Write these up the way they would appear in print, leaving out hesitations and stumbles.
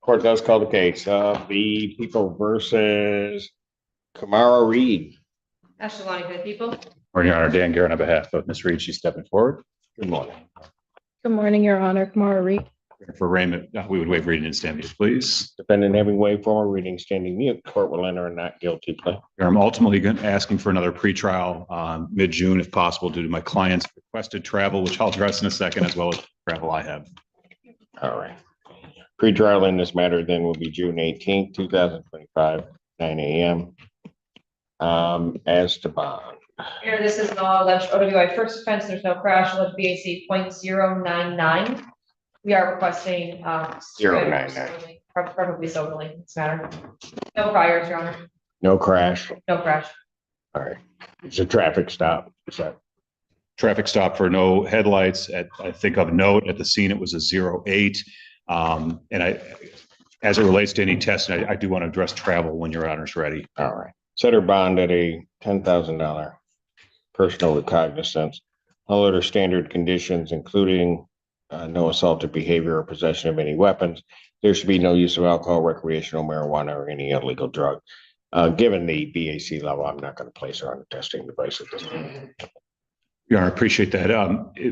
Court does call the case of the people versus Kamara Reed. Ashley Lonnie for the people. Morning, Your Honor. Dan Garrett on behalf of Ms. Reed. She's stepping forward. Good morning. Good morning, Your Honor. Kamara Reed. For arraignment, we would waive reading and stand mute, please. Defendant having waived formal reading, standing mute. Court will enter a not guilty plea. I'm ultimately asking for another pretrial mid-June if possible due to my client's requested travel, which I'll address in a second, as well as travel I have. All right. Pretrial in this matter then will be June 18th, 2025, 9 a.m. As to bond. Here, this is an alleged OWI first offense. There's no crash. Alleged BAC .099. We are requesting 099. Probably Soberlink in this matter. No priors, Your Honor. No crash. No crash. All right. It's a traffic stop. Is that Traffic stop for no headlights. I think of note at the scene, it was a 08. And as it relates to any testing, I do want to address travel when Your Honor's ready. all right? Set her bond at a $10,000 personal recognizance. All other standard conditions, including no assaultive behavior or possession of any weapons. There should be no use of alcohol, recreational marijuana, or any illegal drug. Given the BAC level, I'm not going to place her on a testing device at this point. Your Honor, appreciate that.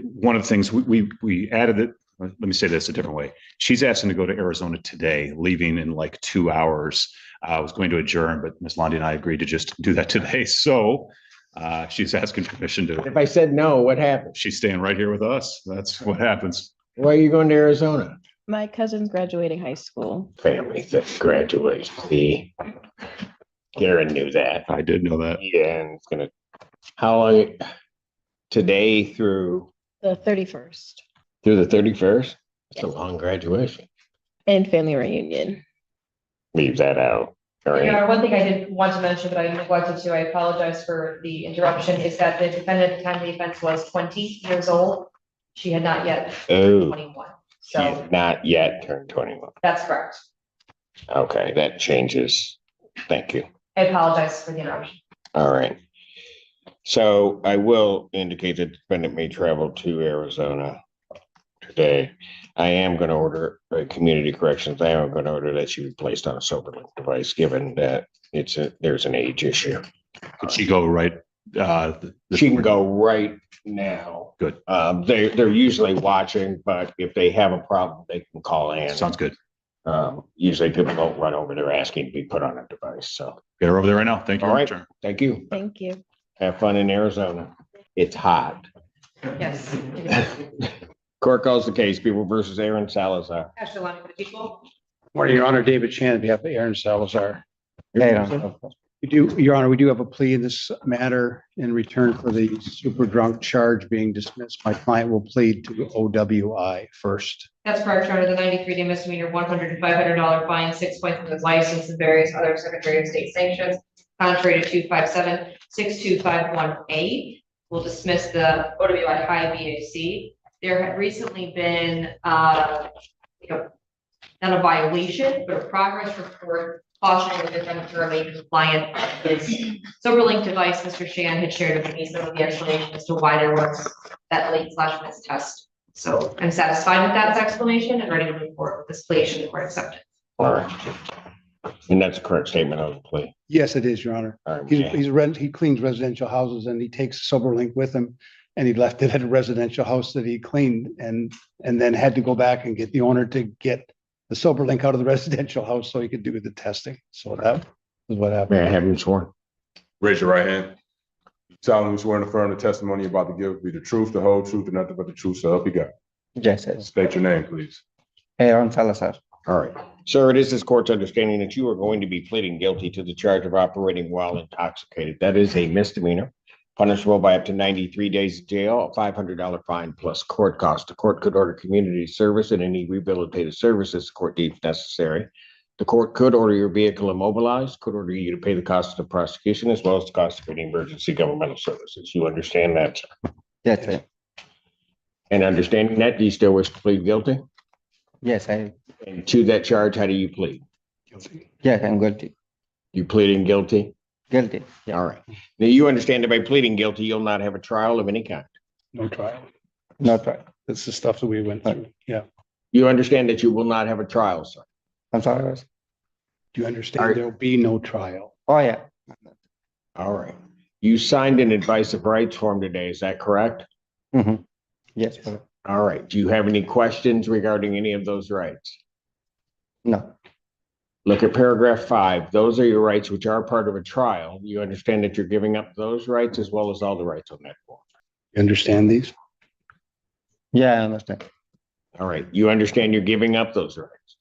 One of the things we added it. Let me say this a different way. She's asking to go to Arizona today, leaving in like 2 hours. I was going to adjourn, but Ms. Lundy and I agreed to just do that today. So she's asking permission to. If I said no, what happens? She's staying right here with us. That's what happens. Why are you going to Arizona? My cousin's graduating high school. Family that graduates. See, Karen knew that. I did know that. Yeah, and it's gonna. How long? Today through The 31st. the 31st. It's a long graduation. And family reunion. Leave that out. All Your right. Honor, one thing I did want to mention, but I neglected to, I apologize for the interruption, is that the defendant at the time of the offense was 20 years old. She had not yet Oh, 21. she So has not yet turned 21. that's correct. Okay, that changes. Thank you. I apologize for the interruption. All right. So I will indicate that the defendant may travel to Arizona today. I am going to order community corrections. I am going to order that she be placed on a Soberlink device, given that there's an age issue. Could she go right? She can go right now. Good. They're usually watching, but if they have a problem, they can call in. Sounds good. Usually people don't run over there asking to be put on a device. So, Get her over there right now. Thank you. all right. Return. Thank you. Thank you. Have fun in Arizona. It's hot. Yes. Court calls the case, people versus Aaron Salazar. Ashley Lonnie for the people. Morning, Your Honor. David Chan, on behalf of Aaron Salazar. Yeah. We do, Your Honor, we do have a plea in this matter in return for the super drunk charge being dismissed. My client will plead to OWI first. That's correct, Your Honor. The 93-day misdemeanor, $100 to $500 fine, 6 points from his license and various other Secretary of State sanctions, contrary to 257-6251A, will dismiss the OWI high BAC. There had recently been, not a violation, but a progress report cautioning the defendant to remain compliant with his Soberlink device. Mr. Shan had shared with me some of the explanation as to why there was that late/miss test. So I'm satisfied with that explanation and ready to move forward with this plea should the court accept it. All right. And that's a correct statement of the plea. Yes, it is, Your Honor. All right. He cleans residential houses and he takes Soberlink with him. And he left it at a residential house that he cleaned and then had to go back and get the owner to get the Soberlink out of the residential house so he could do the testing. So that was what happened. May I have him sworn? Raise your right hand. Solemnly swear and affirm the testimony you're about to give be the truth, the whole truth, and nothing but the truth. So help you God. Yes, yes. State your name, please. Aaron Salazar. All right. Sir, it is this court's understanding that you are going to be pleading guilty to the charge of operating while intoxicated. That is a misdemeanor, punishable by up to 93 days of jail, a $500 fine plus court cost. The court could order community service and any rehabilitative services the court deems necessary. The court could order your vehicle immobilized, could order you to pay the cost of the prosecution as well as the cost of any emergency governmental services. You understand that, sir? Yes, sir. And understanding that, do you still wish to plead guilty? Yes, I. And to that charge, how do you plead? Yes, I'm guilty. You pleading guilty? Guilty. Yeah. All right. Now you understand that by pleading guilty, you'll not have a trial of any kind. No trial. Not right. That's the stuff that we went through. Yeah. You understand that you will not have a trial, sir. I'm sorry. Ross. Do you All understand right. there'll be no trial? Oh, yeah. All right. You signed an advice of rights form today, is that correct? Mhm. Yes, correct. All right. Do you have any questions regarding any of those rights? No, Look at paragraph 5. Those are your rights which are part of a trial. You understand that you're giving up those rights as well as all the rights on that form. You understand these? yeah, I understand. All right. You understand you're giving up those rights.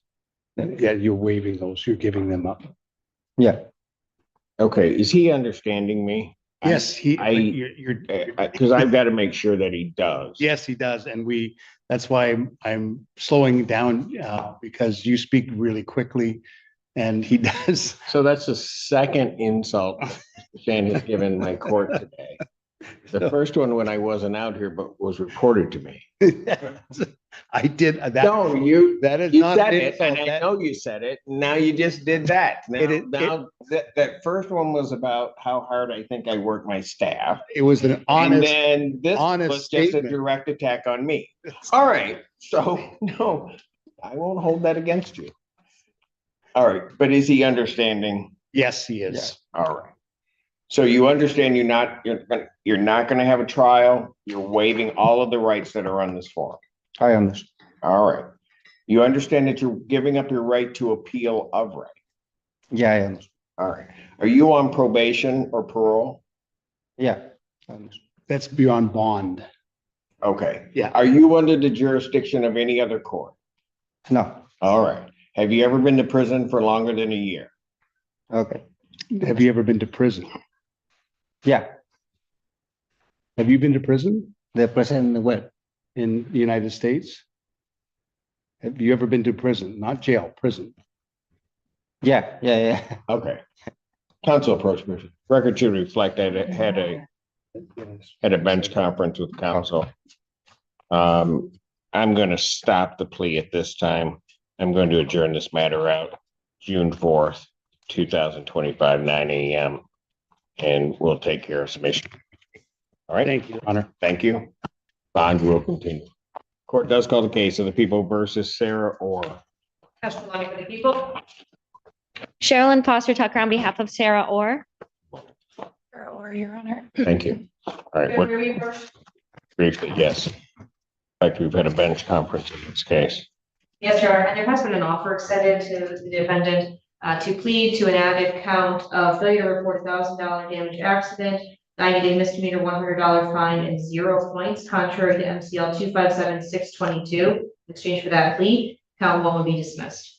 Yeah, you're waiving those, you're giving them up. Yeah, Okay. Is he understanding me? Yes, you're. Because I've got to make sure that he does. Yes, he does. And that's why I'm slowing down, because you speak really quickly and he does. So that's the second insult Shan has given my court today. The first one when I wasn't out here, but was reported to me. I did that. No, you, That is you not. said an it, and insult. I know you said it. Now you just did that. Now, It is- that first one was about how hard I think I work my staff. It was an And honest, then this honest was just a statement. direct attack on me. All right, so no, I won't hold that against you. All right, but is he understanding? yes, he is. All right. So you understand you're not gonna have a trial. You're waiving all of the rights that are on this form. I understand. All right. You understand that you're giving up your right to appeal of right. Yeah, I understand. All right. Are you on probation or parole? Yeah, I understand. That's beyond bond. Okay. Yeah. Are you under the jurisdiction of any other court? No, All right. Have you ever been to prison for longer than a year? okay. Have you ever been to prison? Yeah, Have you been to prison the present where? in the United States? Have you ever been to prison? Not jail, prison. Yeah. Okay. Council approach, person. Record should reflect that it had a bench conference with council. I'm going to stop the plea at this time. I'm going to adjourn this matter out June 4th, 2025, 9 a.m. And we'll take care of some issues. All right. Thank you, Your Honor. Thank you. Bond will continue. Court does call the case of the people versus Sarah Orr. Testimony for the people. Sherilyn Foster Tucker on behalf of Sarah Orr. Or Your Honor. Thank you. All right. What briefly, yes. In fact, we've had a bench conference in this case. Yes, Your Honor, and there has been an offer extended to the defendant to plead to an added count of failure to report $1,000 damage accident, 90-day misdemeanor, $100 fine, and 0 points, contrary to MCL 257622. In exchange for that plea, count 1 will be dismissed.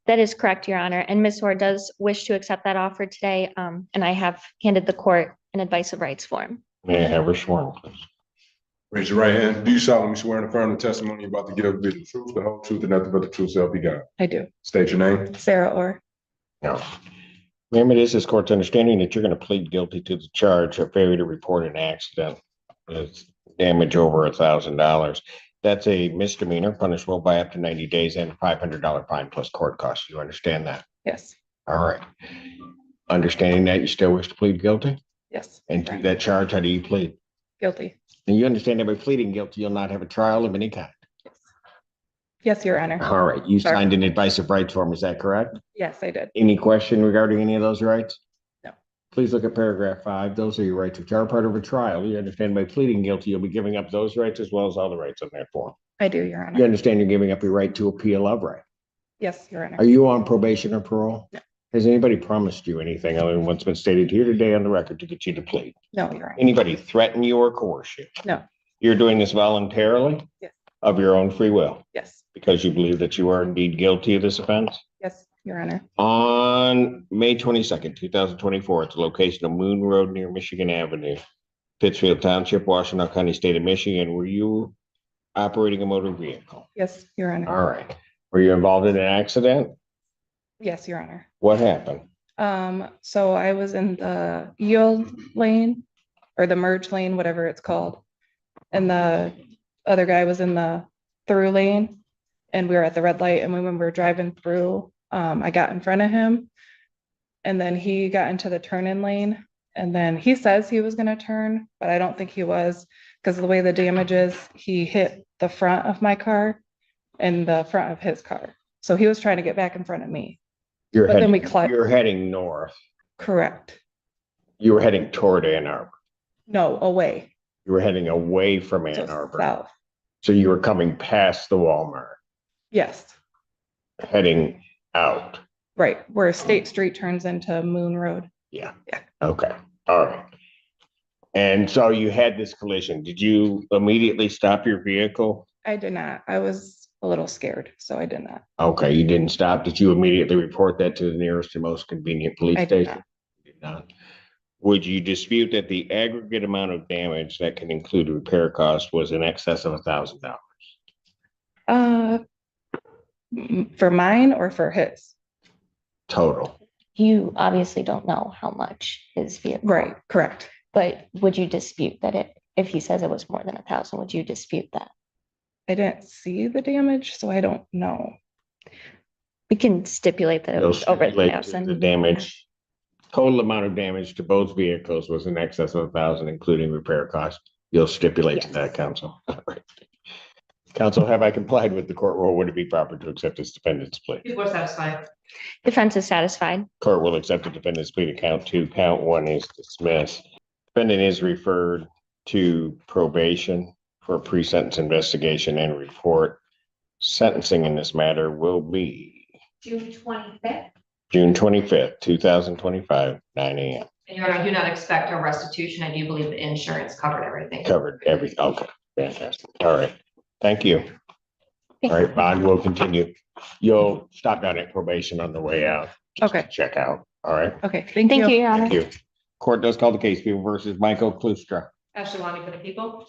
That is correct, Your Honor. And Ms. Orr does wish to accept that offer today. And I have handed the court an advice of rights form. May I have her sworn, please? Raise your right hand. Do you solemnly swear and affirm the testimony you're about to give be the truth, the whole truth, and nothing but the truth, so help you God? I do. State your name. Sarah Orr. No. Ma'am, it is this court's understanding that you're going to plead guilty to the charge of failure to report an accident. It's damage over $1,000. That's a misdemeanor punishable by up to 90 days and a $500 fine plus court costs. You understand that? Yes. All right. Understanding that, you still wish to plead guilty? Yes. And to that charge, how do you plead? Guilty. And you understand that by pleading guilty, you'll not have a trial of any kind. Yes, Your Honor. All right. You Sorry. signed an advice of rights form. Is that correct? Yes, I did. Any question regarding any of those rights? No. Please look at paragraph 5. Those are your rights which are part of a trial. You understand by pleading guilty, you'll be giving up those rights as well as all the rights on that form. I do, Your You Honor. understand you're giving up your right to appeal of right. Yes, Your Honor. Are you on probation or parole? No. Has anybody promised you anything other than what's been stated here today on the record to get you to plead? No, Your Honor. Anybody threaten you or coerce you? No. You're doing this voluntarily? Yes. Of your own free will, Yes. because you believe that you are indeed guilty of this offense? Yes, Your Honor. On May 22nd, 2024, at the location of Moon Road near Michigan Avenue, Pittsfield Township, Washington County, State of Michigan, were you operating a motor vehicle? Yes, Your Honor. All right. Were you involved in an accident? Yes, Your Honor. What happened? So I was in the yield lane or the merge lane, whatever it's called. And the other guy was in the through lane and we were at the red light. And when we were driving through, I got in front of him and then he got into the turn in lane. And then he says he was going to turn, but I don't think he was because of the way the damage is, he hit the front of my car and the front of his car. So he was trying to get back in front of me. You're But then we heading, you're heading north. Correct. You were heading toward Ann Arbor. No, away. You were heading away from So Ann Arbor. south. So you were coming past the Walmart, Yes, heading out. right. Where State Street turns into Moon Road. Yeah. Yeah. Okay. All right. And so you had this collision. Did you immediately stop your vehicle? I did not. I was a little scared, so I did not. Okay, you didn't stop. Did you immediately report that to the nearest and most convenient police I did station? not. You did not. Would you dispute that the aggregate amount of damage that can include repair cost was in excess of $1,000? For mine or for his? Total. You obviously don't know how much his vehicle. Right, correct. But would you dispute that if he says it was more than 1,000, would you dispute that? I didn't see the damage, so I don't know. We can stipulate that it was over Stipulate 1,000. The damage, total amount of damage to both vehicles was in excess of 1,000, including repair costs. You'll stipulate to Yes. that, counsel. All right. Counsel, have I complied with the court rule? Would it be proper to accept this defendant's plea? People are satisfied. Defense is satisfied. Court will accept the defendant's plea to count 2. Count 1 is dismissed. Defendant is referred to probation for pre-sentence investigation and report. Sentencing in this matter will be June 25th. June 25th, 2025, 9 a.m. And Your Honor, I do not expect a restitution. I do believe the insurance covered everything. Covered everything. Okay, fantastic. All right. Thank you. All right, bond will continue. You'll stop down at probation on the way out. Okay, Check out. All right. okay, thank Thank you, you. Your Honor. Thank you. Court does call the case, People versus Michael Klustra. Ashley Lonnie for the people.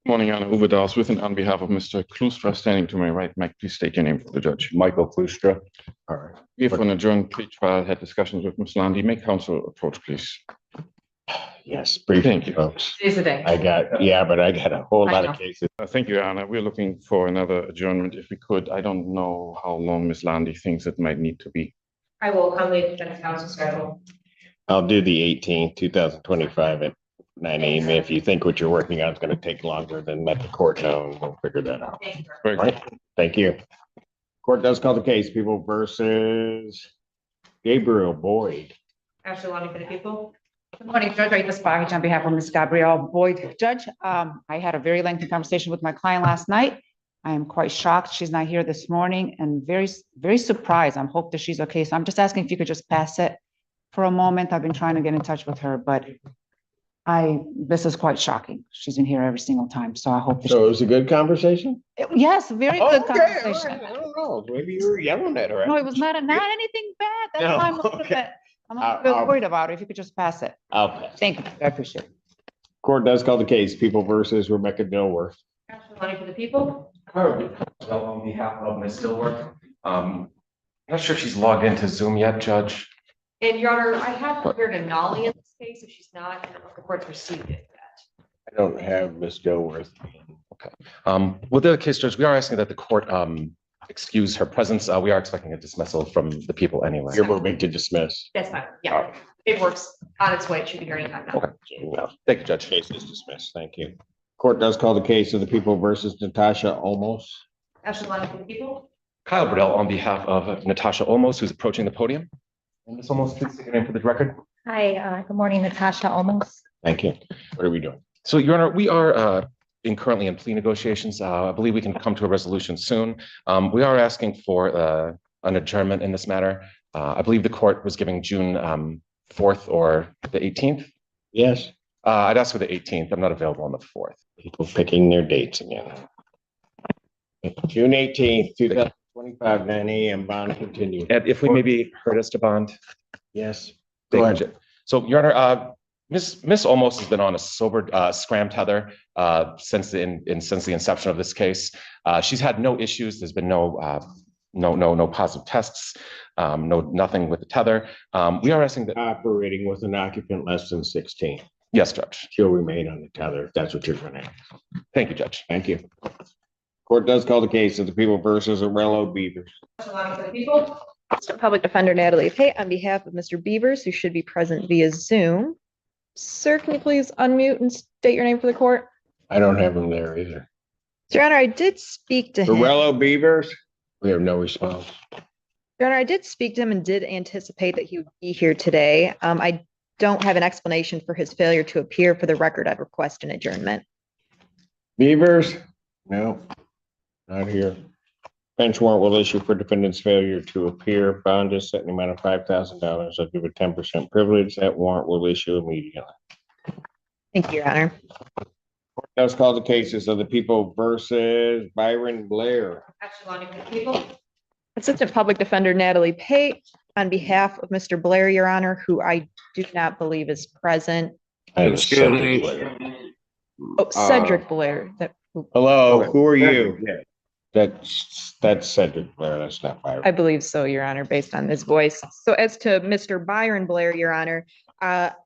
Morning, Your Honor. Uwe Dawes with and on behalf of Mr. Klustra, standing to my right. Mike, please state your name for the judge. Michael Klustra. All right. We have an adjourned plea trial, had discussions with Ms. Landy. Make counsel approach, please. Yes, briefly, Thank you. folks. Today's the day. I got a whole I lot know. of cases. Thank you, Your Honor. We're looking for another adjournment if we could. I don't know how long Ms. Landy thinks it might need to be. I will accommodate the defense counsel schedule. I'll do the 18th, 2025 at 9 a.m. If you think what you're working on is going to take longer, then let the court know and we'll figure that out. Thank you. Very All good. right. Thank you. Court does call the case, People versus Gabriel Boyd. Ashley Lonnie for the people. Good morning, Judge. Rita Sparge on behalf of Ms. Gabrielle Boyd. Judge, I had a very lengthy conversation with my client last night. I am quite shocked she's not here this morning and very surprised. I hope that she's okay. So I'm just asking if you could just pass it for a moment. I've been trying to get in touch with her, but this is quite shocking. She's been here every single time. So I hope that So it was a good conversation? yes, very good Okay, all right. conversation. I don't know. Maybe you were yelling at her. No, it was not anything bad. That's No, why I'm a little okay. bit, I'm a little worried about it. If you could just pass it. I'll pass. Thank you. I appreciate it. Court does call the case, People versus Rebecca Dilworth. Ashley Lonnie for the people. On behalf of Ms. Dilworth, not sure if she's logged into Zoom yet, Judge. And Your Honor, I have prepared a nollie in this case. If she's not, the court's received it yet. I don't have Miss Dilworth. With the case, Judge, we are asking that the court excuse her presence. We are expecting a dismissal from the people anyway. You're moving to dismiss. That's fine. Yeah, it works on its way. It should be hearing that now. Okay. No, Thank you, Judge. case is dismissed. Thank you. Court does call the case of the People versus Natasha Olmos. Ashley Lonnie for the people. Kyle Burdell on behalf of Natasha Olmos, who's approaching the podium. And Ms. Olmos, please state your name for the record. Hi, good morning, Natasha Olmos. Thank you. What are we doing? So, Your Honor, we are currently in plea negotiations. I believe we can come to a resolution soon. We are asking for an adjournment in this matter. I believe the court was giving June 4th or the 18th. Yes, I'd ask for the 18th. I'm not available on the 4th. people picking their dates again. June 18th, 2025, 9 a.m. Bond continued. And if we maybe heard us to bond. Yes. Thank Go you, ahead. Judge. So, Your Honor, Miss Olmos has been on a sober scram tether since the inception of this case. She's had no issues. There's been no positive tests, nothing with the tether. We are asking that. Operating with an occupant less than 16. Yes, Judge. She'll remain on the tether if that's what you're going to ask. Thank you, Judge. Thank you. Court does call the case of the People versus Arello Beavers. Ashley Lonnie for the people. Assistant Public Defender Natalie Pate on behalf of Mr. Beavers, who should be present via Zoom. Sir, can you please unmute and state your name for the court? I don't have him there either. Your Honor, I did speak to him. Arello Beavers? We have no response. Your Honor, I did speak to him and did anticipate that he would be here today. I don't have an explanation for his failure to appear. For the record, I'd request an adjournment. Beavers? No, not here. Bench warrant will issue for defendant's failure to appear. Bond is set in the amount of $5,000. I'll give a 10% privilege. That warrant will issue immediately. Thank you, Your Honor. Let's call the cases of the people versus Byron Blair. Actually, Lonnie, people. Assistant Public Defender Natalie Pate, on behalf of Mr. Blair, Your Honor, who I do not believe is present. I have Excuse Cedric me. Blair. Oh, Cedric Blair. Hello, who are you? That's Cedric Blair. That's not Byron. I believe so, Your Honor, based on his voice. So as to Mr. Byron Blair, Your Honor,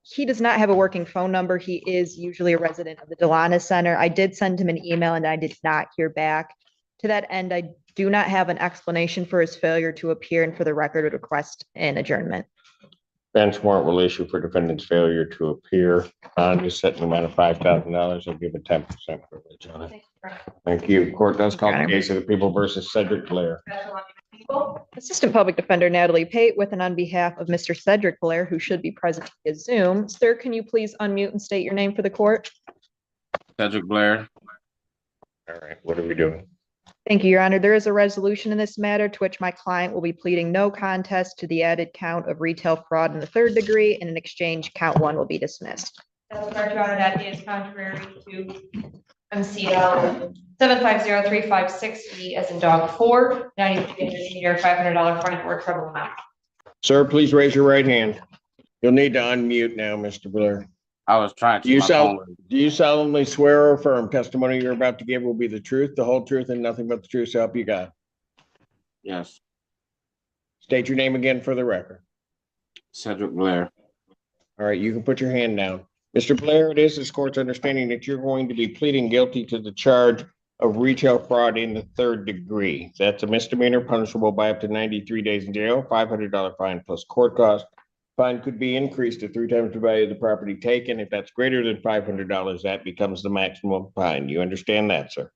he does not have a working phone number. He is usually a resident of the Delana Center. I did send him an email and I did not hear back. To that end, I do not have an explanation for his failure to appear, and for the record, would request an adjournment. Bench warrant will issue for defendant's failure to appear. Bond is set in the amount of $5,000. I'll give a 10% privilege on it. Thank you. Court does call the case of the people versus Cedric Blair. Assistant Public Defender Natalie Pate, with and on behalf of Mr. Cedric Blair, who should be present via Zoom. Sir, can you please unmute and state your name for the court? Cedric Blair. All right, what are we doing? Thank you, Your Honor. There is a resolution in this matter to which my client will be pleading no contest to the added count of retail fraud in the third degree, and in exchange, count one will be dismissed. That's correct, Your Honor. That is contrary to MCL 7503560 as in dog 4, 93 senior $500 fine or trouble amount. Sir, please raise your right hand. You'll need to unmute now, Mr. Blair. I was trying to. Do you solemnly swear or affirm testimony you're about to give will be the truth, the whole truth, and nothing but the truth, so help you God? Yes, State your name again for the record. Cedric Blair. All right, you can put your hand down. Mr. Blair, it is this court's understanding that you're going to be pleading guilty to the charge of retail fraud in the third degree. That's a misdemeanor punishable by up to 93 days in jail, $500 fine plus court cost. Fine could be increased to 3 times the value of the property taken. If that's greater than $500, that becomes the maximum fine. You understand that, sir?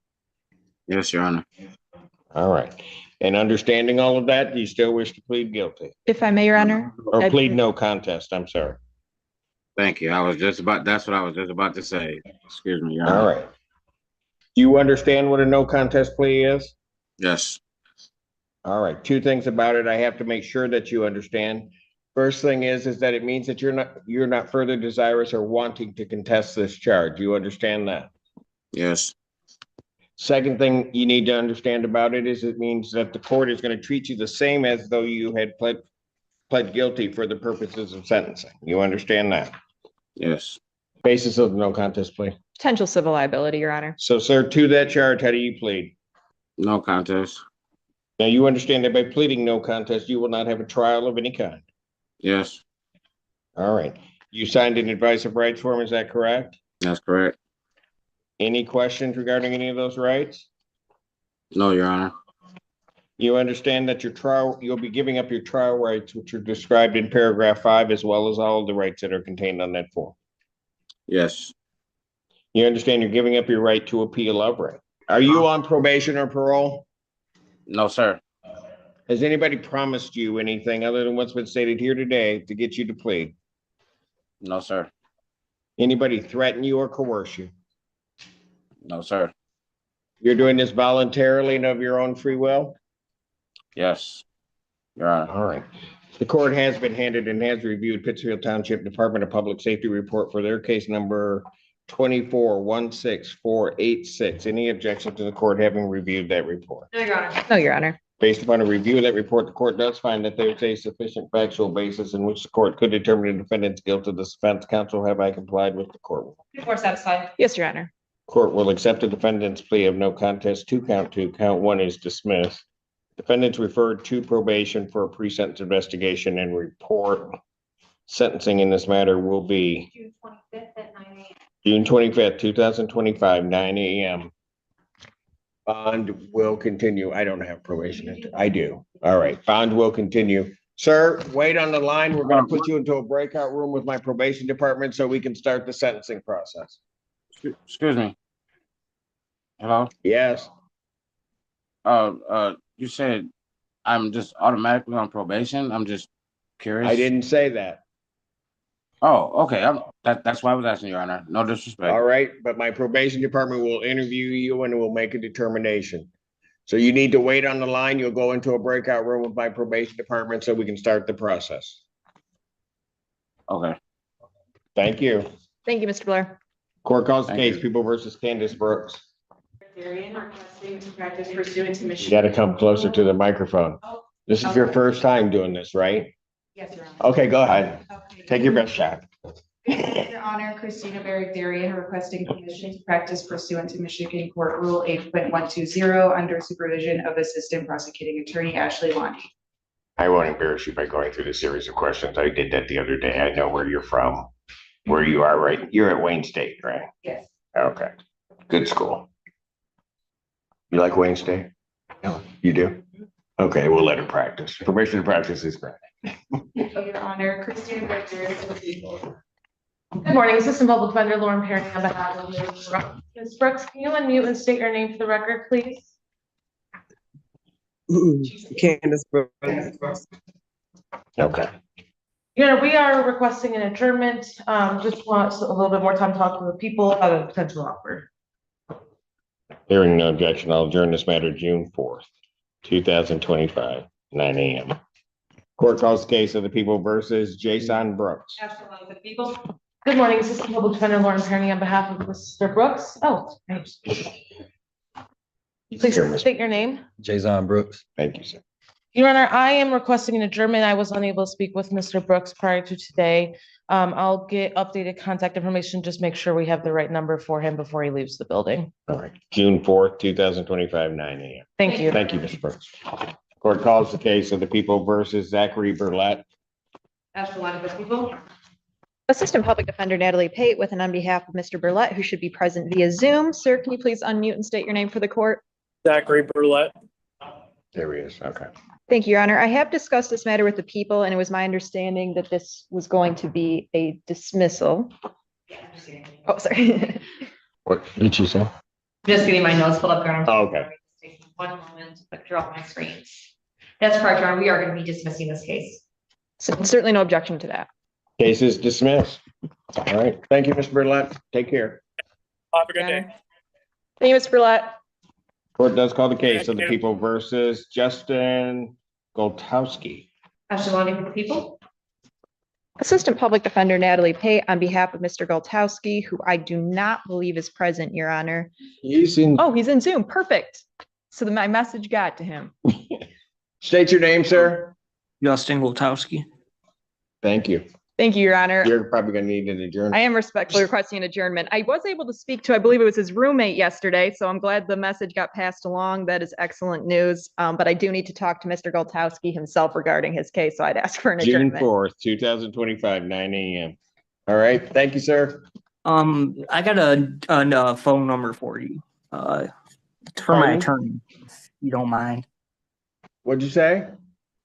Yes, Your Honor. All right. And understanding all of that, do you still wish to plead guilty? If I may, Your Honor. Or plead no contest, I'm sorry. Thank you. That's what I was just about to say. Excuse me, Your Honor. All right. Do you understand what a no contest plea is? Yes. All right. 2 things about it I have to make sure that you understand. First thing is that it means that you're not further desirous or wanting to contest this charge. You understand that? Yes. Second thing you need to understand about it is it means that the court is going to treat you the same as though you had pled guilty for the purposes of sentencing. You understand that? Yes. Basis of the no contest plea. Potential civil liability, Your Honor. So, sir, to that charge, how do you plead? No contest. Now, you understand that by pleading no contest, you will not have a trial of any kind. Yes. All right. You signed an advice of rights form, is that correct? That's correct. Any questions regarding any of those rights? No, Your Honor. You understand that you'll be giving up your trial rights, which are described in paragraph 5, as well as all of the rights that are contained on that form. Yes. You understand you're giving up your right to appeal of right. Are you on probation or parole? No, sir. Has anybody promised you anything other than what's been stated here today to get you to plead? No, sir. Anybody threaten you or coerce you? No, sir. You're doing this voluntarily and of your own free will? Yes, Your Honor. All right. The court has been handed and has reviewed Pittsfield Township Department of Public Safety report for their case number 2416486. Any objection to the court having reviewed that report? No, Your Honor. No, Your Honor. Based upon a review of that report, the court does find that there's a sufficient factual basis in which the court could determine the defendant's guilt of this offense. Counsel, have I complied with the court? Before satisfied. Yes, Your Honor. Court will accept the defendant's plea of no contest to count 2. Count 1 is dismissed. Defendants referred to probation for a pre-sentence investigation and report. Sentencing in this matter will be June 25th at 9 a.m. June 25th, 2025, 9 a.m. Bond will continue. I don't have probation. I do. All right. Bond will continue. Sir, wait on the line. We're going to put you into a breakout room with my probation department so we can start the sentencing process. Excuse me. Hello? Yes. you said I'm just automatically on probation? I'm just curious. I didn't say that. Oh, okay. That's why I was asking, Your Honor. No disrespect. All right, but my probation department will interview you and will make a determination. So you need to wait on the line. You'll go into a breakout room with my probation department so we can start the process. Okay. Thank you. Thank you, Mr. Blair. Court calls the Thank case, you. People versus Candace Brooks. Requesting to practice pursuant to You Michigan. gotta come closer to the microphone. This is your first time doing this, right? Yes, Your Honor. Okay, go ahead. Okay. Take your best shot. Your Honor, Christina Barrick-Darian requesting permission to practice pursuant to Michigan Court Rule 8.120 under supervision of Assistant Prosecuting Attorney Ashley Lonnie. I won't embarrass you by going through the series of questions. I did that the other day. I know where you're from, where you are, right? You're at Wayne State, right? Yes. Okay, good school. You like Wayne State? No. You do? Okay, we'll let her practice. Permission to practice is granted. Your Honor, Christina Barrick-Darian for the people. Good morning, Assistant Public Defender Lauren Perry on behalf of Ms. Brooks. Ms. Brooks, can you unmute and state your name for the record, please? Candace Brooks. Okay. We are requesting an adjournment. Just want a little bit more time to talk to the people about a potential offer. Hearing no objection, I'll adjourn this matter June 4th, 2025, 9 a.m. Court calls the case of the People versus Jason Brooks. Ashley for the people. Good morning, Assistant Public Defender Lauren Perry on behalf of Mr. Brooks. Oh, thanks. Please state your name. Jason Brooks. Thank you, sir. Your Honor, I am requesting an adjournment. I was unable to speak with Mr. Brooks prior to today. I'll get updated contact information, just make sure we have the right number for him before he leaves the building. All right, June 4th, 2025, 9 a.m. Thank you. Thank you, Mr. Brooks. Court calls the case of the People versus Zachary Burlett. Ashley Lonnie for the people. Assistant Public Defender Natalie Pate with and on behalf of Mr. Burlett, who should be present via Zoom. Sir, can you please unmute and state your name for the court? Zachary Burlett. There he is. Okay. Thank you, Your Honor. I have discussed this matter with the people, and it was my understanding that this was going to be a dismissal. Oh, sorry. What did you say? Just getting my notes pulled up, Your Honor. Oh, okay. One moment, I draw up my screens. That's correct, Your Honor. We are going to be dismissing this case. Certainly no objection to that. Case is dismissed. All right. Thank you, Mr. Burlett. Take care. Have a good day. Thank you, Mr. Burlett. Court does call the case of the People versus Justin Goltowski. Ashley Lonnie for the people. Assistant Public Defender Natalie Pate on behalf of Mr. Goltowski, who I do not believe is present, Your Honor. He's in. Oh, he's in Zoom. Perfect. So my message got to him. State your name, sir. Justin Goltowski. Thank you. Thank you, Your Honor. You're probably going to need an adjournment. I am respectfully requesting an adjournment. I was able to speak to, I believe it was his roommate yesterday, so I'm glad the message got passed along. That is excellent news. But I do need to talk to Mr. Goltowski himself regarding his case, so I'd ask for an June adjournment. 4th, 2025, 9 a.m. All right. Thank you, sir. I got a phone number for you. It's for my attorney, if you don't mind. What'd you say?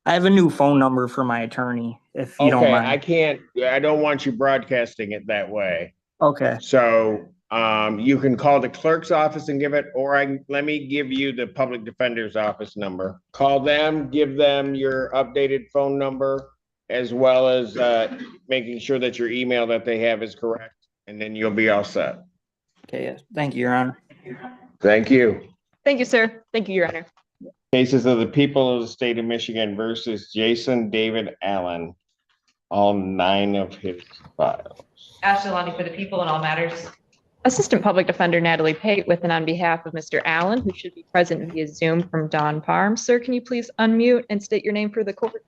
I have a new phone number for my attorney, if you don't Okay, mind. I don't want you broadcasting it that way. Okay. So you can call the clerk's office and give it, or let me give you the public defender's office number. Call them, give them your updated phone number, as well as making sure that your email that they have is correct, and then you'll be all set. Okay, yes. Thank you, Your Honor. Thank you. Thank you, sir. Thank you, Your Honor. Cases of the People of the State of Michigan versus Jason David Allen. All 9 of his files. Ashley Lonnie for the people in all matters. Assistant Public Defender Natalie Pate with and on behalf of Mr. Allen, who should be present via Zoom from Don Parm. Sir, can you please unmute and state your name for the court?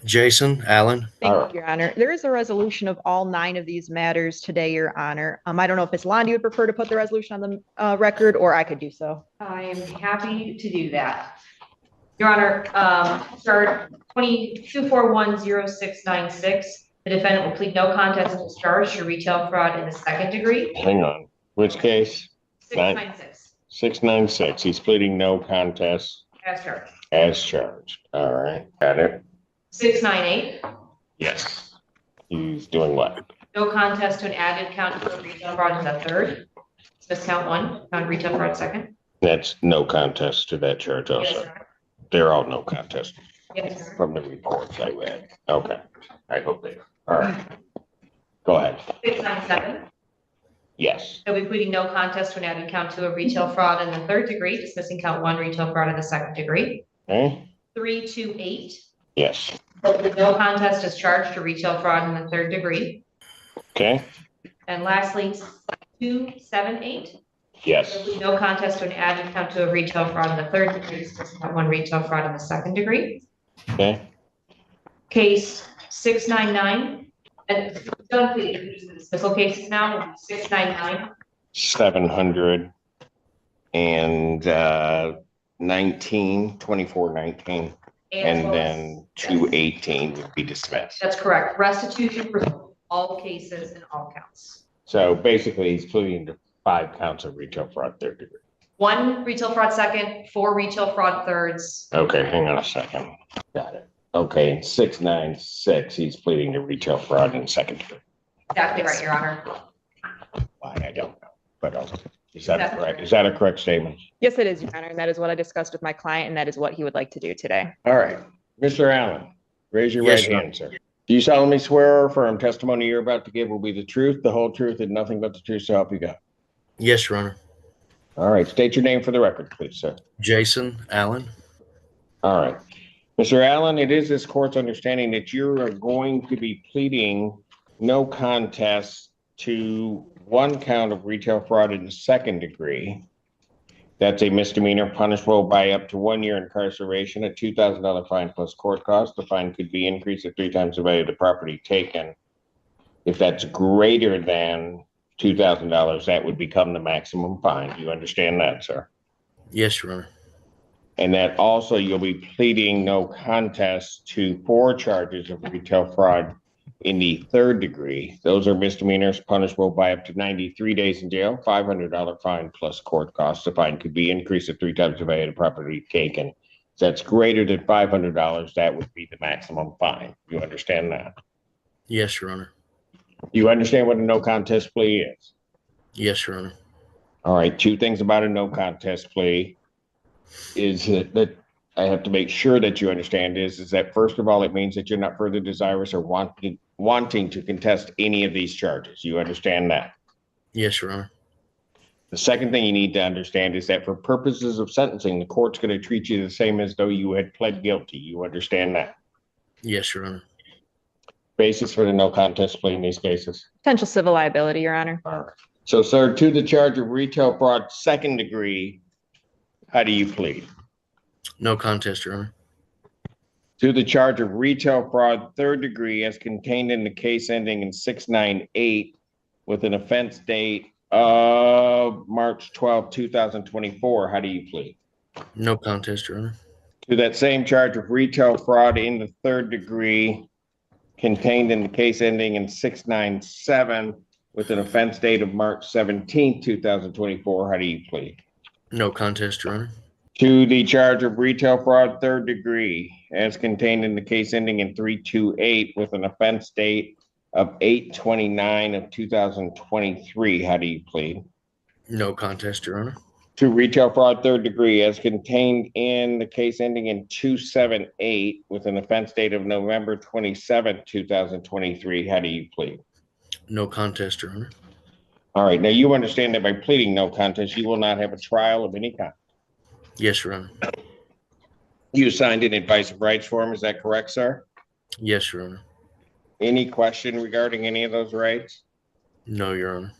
Jason Allen. Thank you, Your Honor. There is a resolution of all 9 of these matters today, Your Honor. I don't know if Ms. Lonnie would prefer to put the resolution on the record, or I could do so. I am happy to do that. Your Honor, chart 22410696. The defendant will plead no contest to this charge to retail fraud in the 2nd degree. Hang on. Which case? 696. 696. He's pleading no contest As charged. as charged. All right. Got it. 698. Yes. He's doing what? No contest to an added count for retail fraud in the 3rd. Dismiss count 1, count retail fraud 2nd. That's no contest to that charge Yes, also. Your Honor. They're all no contest Yes, sir. from the reports I read. Okay, I hope they are. All right. Go ahead. 697. Yes. They'll be pleading no contest to an added count to a retail fraud in the third degree, dismissing count 1 retail fraud in the second degree. Okay. 328. Yes. No contest is charged to retail fraud in the third degree. Okay. And lastly, 278. Yes. No contest to an added count to a retail fraud in the third degree, dismissing count 1 retail fraud in the second degree. Okay. Case 699. And don't please, the dismissal cases now, 699. 700 and 19, 2419, and then 218 would be dismissed. That's correct. Restitution for all cases and all counts. So basically, he's pleading to 5 counts of retail fraud third degree. 1 retail fraud second, 4 retail fraud thirds. Okay, hang on a second. Got it. Okay, 696, he's pleading to retail fraud in second degree. Exactly right, Your Honor. Why, I don't know, but is that correct? Is that a correct statement? Yes, it is, Your Honor, and that is what I discussed with my client, and that is what he would like to do today. All right, Mr. Allen, raise your Yes, right sir. hand, sir. Do you solemnly swear or affirm testimony you're about to give will be the truth, the whole truth, and nothing but the truth so help you God? Yes, Your Honor. All right, state your name for the record, please, sir. Jason Allen. All right. Mr. Allen, it is this court's understanding that you are going to be pleading no contest to 1 count of retail fraud in the second degree. That's a misdemeanor punishable by up to 1 year incarceration, a $2,000 fine plus court costs. The fine could be increased at 3 times the value of the property taken. If that's greater than $2,000, that would become the maximum fine. Do you understand that, sir? Yes, Your Honor. And that also you'll be pleading no contest to 4 charges of retail fraud in the third degree. Those are misdemeanors punishable by up to 93 days in jail, $500 fine plus court costs. The fine could be increased at 3 times the value of the property taken. If that's greater than $500, that would be the maximum fine. You understand that? Yes, Your Honor. You understand what a no contest plea is? Yes, Your Honor. All right, 2 things about a no contest plea is that I have to make sure that you understand is that first of all, it means that you're not further desirous or wanting to contest any of these charges. You understand that? Yes, Your Honor. The second thing you need to understand is that for purposes of sentencing, the court's going to treat you the same as though you had pled guilty. You understand that? Yes, Your Honor. Basis for the no contest plea in these cases? Potential civil liability, Your Honor. All right. So, sir, to the charge of retail fraud second degree, how do you plead? No contest, Your Honor. To the charge of retail fraud third degree as contained in the case ending in 698 with an offense date of March 12, 2024, how do you plead? No contest, Your Honor. To that same charge of retail fraud in the third degree contained in the case ending in 697 with an offense date of March 17, 2024, how do you plead? No contest, Your Honor. To the charge of retail fraud third degree as contained in the case ending in 328 with an offense date of 8/29 of 2023, how do you plead? No contest, Your Honor. To retail fraud third degree as contained in the case ending in 278 with an offense date of November 27, 2023, how do you plead? No contest, Your Honor. All right, now you understand that by pleading no contest, you will not have a trial of any kind. Yes, Your Honor. You signed an advice of rights form, is that correct, sir? Yes, Your Honor. Any question regarding any of those rights? No, Your Honor.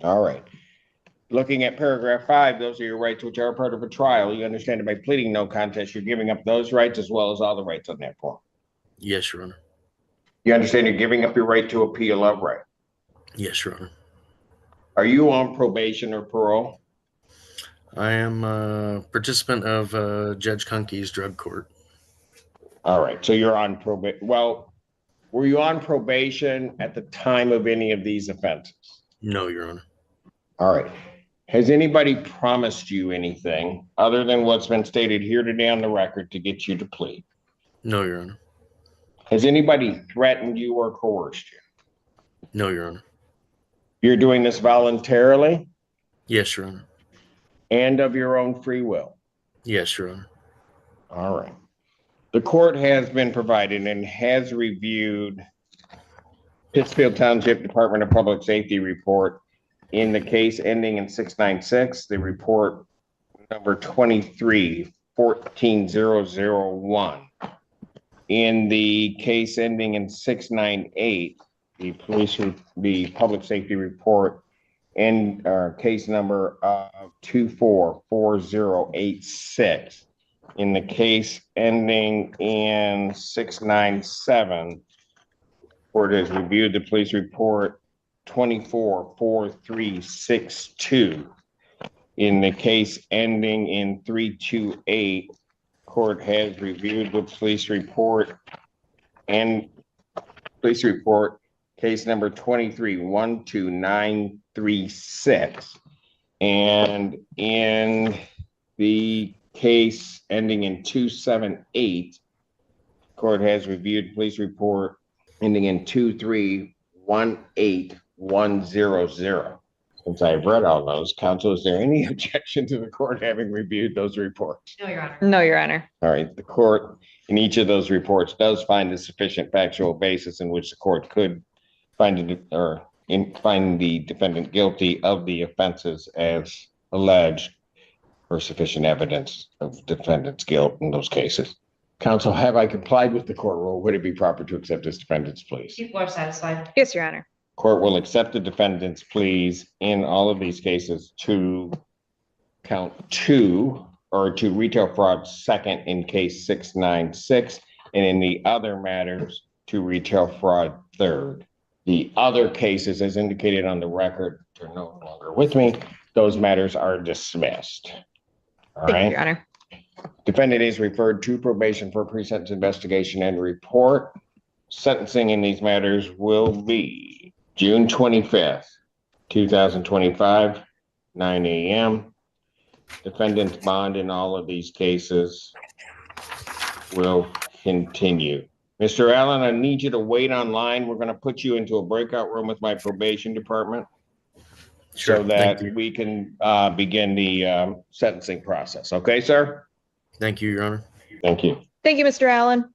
All right. Looking at paragraph 5, those are your rights which are part of a trial. You understand that by pleading no contest, you're giving up those rights as well as all the rights on that form. Yes, Your Honor. You understand you're giving up your right to appeal of right. Yes, Your Honor. Are you on probation or parole? I am a participant of Judge Kunke's drug court. All right, so you're on probation. Well, were you on probation at the time of any of these offenses? No, Your Honor. All right. Has anybody promised you anything other than what's been stated here today on the record to get you to plead? No, Your Honor. Has anybody threatened you or coerced you? No, Your Honor. You're doing this voluntarily Yes, Your Honor. and of your own free will? Yes, Your Honor. All right. The court has been provided and has reviewed Pittsfield Township Department of Public Safety report in the case ending in 696, the report number 23-14001. In the case ending in 698, the public safety report and case number 244086. In the case ending in 697, court has reviewed the police report 244362. In the case ending in 328, court has reviewed the police report and case number 23-12936. And in the case ending in 278, court has reviewed police report ending in 2318100. Since I've read all those, counsel, is there any objection to the court having reviewed those reports? No, Your Honor. No, Your Honor. All right, the court in each of those reports does find a sufficient factual basis in which the court could find the defendant guilty of the offenses as alleged, or sufficient evidence of defendant's guilt in those cases. Counsel, have I complied with the court rule? Would it be proper to accept this defendant's pleas? People are satisfied. Yes, Your Honor. Court will accept the defendant's pleas in all of these cases to count 2 or to retail fraud second in case 696, and in the other matters to retail fraud third. The other cases, as indicated on the record, are no longer with me. Those matters are dismissed. All Thank you, right. Your Honor. Defendant is referred to probation for pre-sentence investigation and report. Sentencing in these matters will be June 25th, 2025, 9 a.m. Defendant's bond in all of these cases will continue. Mr. Allen, I need you to wait online. We're going to put you into a breakout room with my probation department so that we can begin the sentencing process. Okay, sir? Thank you, Your Honor. Thank you. Thank you, Mr. Allen.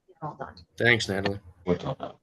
Thanks, Natalie. What's all that?